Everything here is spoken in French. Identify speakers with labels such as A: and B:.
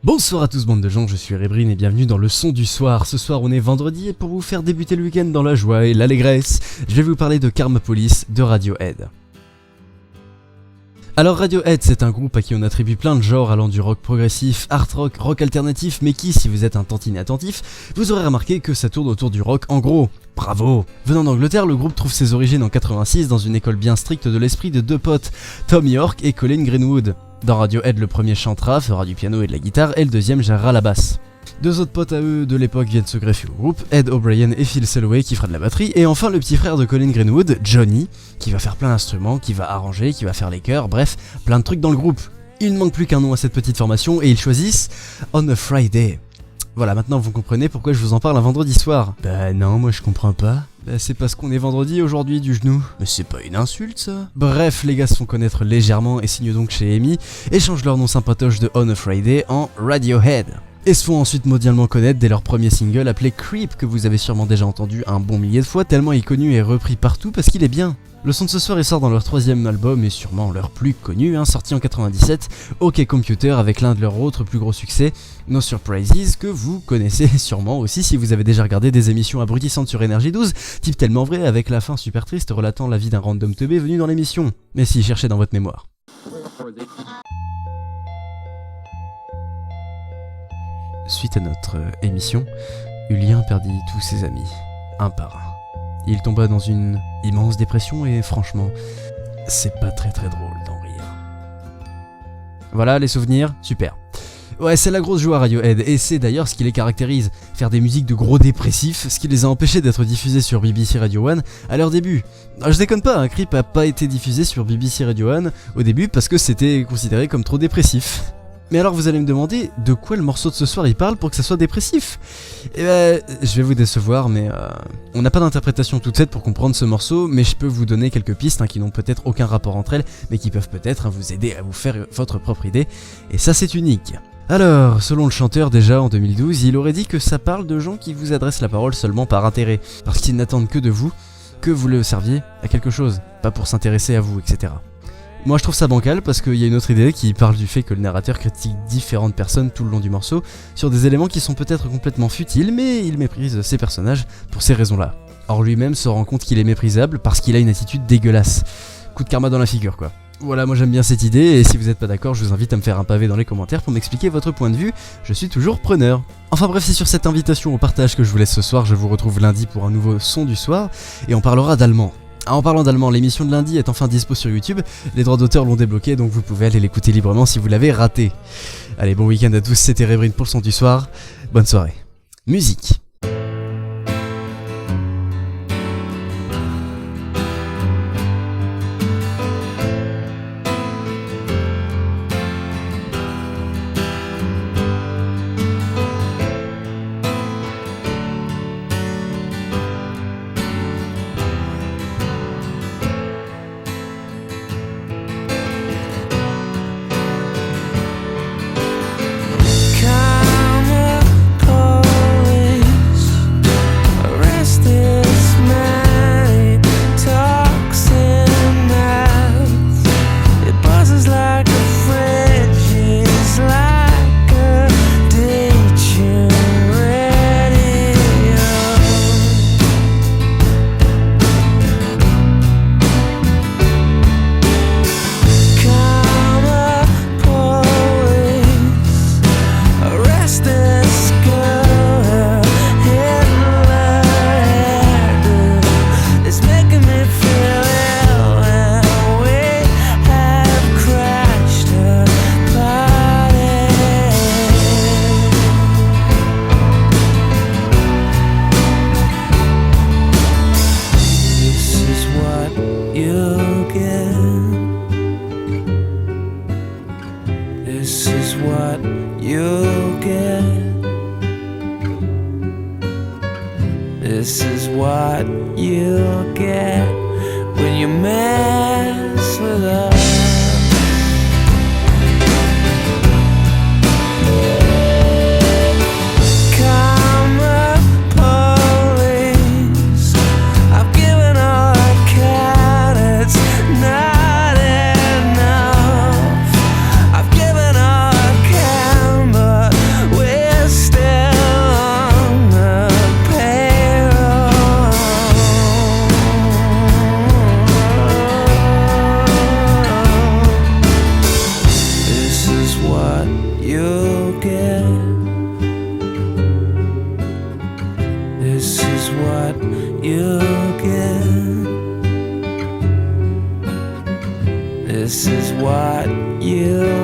A: Bonsoir à tous bande de gens, je suis Rebrin et bienvenue dans le son du soir. Ce soir on est vendredi et pour vous faire débuter le week-end dans la joie et l'allégresse, je vais vous parler de Karma Police de Radiohead. Alors Radiohead, c'est un groupe à qui on attribue plein de genres allant du rock progressif, art rock, rock alternatif, mais qui, si vous êtes un tantinet attentif, vous aurez remarqué que ça tourne autour du rock en gros. Bravo! Venant d'Angleterre, le groupe trouve ses origines en 86 dans une école bien stricte de l'esprit de deux potes, Tom York et Colin Greenwood. Dans Radiohead, le premier chantera, fera du piano et de la guitare, et le deuxième gérera la basse. Deux autres potes à eux de l'époque viennent se greffer au groupe, Ed O'Brien et Phil Selway qui fera de la batterie, et enfin le petit frère de Colin Greenwood, Johnny, qui va faire plein d'instruments, qui va arranger, qui va faire les chœurs, bref, plein de trucs dans le groupe. Il ne manque plus qu'un nom à cette petite formation, et ils choisissent On a Friday. Voilà, maintenant vous comprenez pourquoi je vous en parle un vendredi soir. Bah non, moi je comprends pas. Bah c'est parce qu'on est vendredi aujourd'hui du genou. Mais c'est pas une insulte ça. Bref, les gars se font connaître légèrement et signent donc chez EMI, et changent leur nom sympatoche de On a Friday en Radiohead. Et se font ensuite mondialement connaître dès leur premier single appelé Creep, que vous avez sûrement déjà entendu un bon millier de fois, tellement il est connu et repris partout parce qu'il est bien. Le son de ce soir il sort dans leur troisième album et sûrement leur plus connu, sorti en 97, OK Computer, avec l'un de leurs autres plus gros succès, No Surprises, que vous connaissez sûrement aussi si vous avez déjà regardé des émissions abrutissantes sur Énergie 12, type Tellement Vrai, avec la fin super triste relatant la vie d'un random teubé venu dans l'émission. Mais si, cherchez dans votre mémoire. Suite à notre émission, Julien perdit tous ses amis, un par un. Il tomba dans une immense dépression et franchement, c'est pas très drôle d'en rire. Voilà les souvenirs, super. Ouais, c'est la grosse joie Radiohead, et c'est d'ailleurs ce qui les caractérise, faire des musiques de gros dépressifs, ce qui les a empêchés d'être diffusés sur BBC Radio 1 à leur début. Je déconne pas, Creep a pas été diffusé sur BBC Radio 1 au début parce que c'était considéré comme trop dépressif. Mais alors vous allez me demander de quoi le morceau de ce soir il parle pour que ça soit dépressif. Et je vais vous décevoir, mais on n'a pas d'interprétation toute faite pour comprendre ce morceau, mais je peux vous donner quelques pistes qui n'ont peut-être aucun rapport entre elles, mais qui peuvent peut-être vous aider à vous faire votre propre idée, et ça c'est unique. Alors, selon le chanteur déjà en 2012, il aurait dit que ça parle de gens qui vous adressent la parole seulement par intérêt, parce qu'ils n'attendent que de vous, que vous le serviez à quelque chose, pas pour s'intéresser à vous, etc. Moi je trouve ça bancal parce qu'il y a une autre idée qui parle du fait que le narrateur critique différentes personnes tout le long du morceau sur des éléments qui sont peut-être complètement futiles, mais il méprise ses personnages pour ces raisons-là. Or lui-même se rend compte qu'il est méprisable parce qu'il a une attitude dégueulasse. Coup de karma dans la figure quoi. Voilà, moi j'aime bien cette idée, et si vous n'êtes pas d'accord, je vous invite à me faire un pavé dans les commentaires pour m'expliquer votre point de vue, je suis toujours preneur. Enfin bref, c'est sur cette invitation au partage que je vous laisse ce soir, je vous retrouve lundi pour un nouveau son du soir, et on parlera d'allemand. En parlant d'allemand, l'émission de lundi est enfin dispo sur YouTube, les droits d'auteur l'ont débloqué, donc vous pouvez aller l'écouter librement si vous l'avez raté. Allez, bon week-end à tous, c'était Rebrin pour le son du soir, bonne soirée. Musique. This is what you'll get. This is what you'll get when you mess with us. But
B: is what you'll get. This is what you'll get. This is what you'll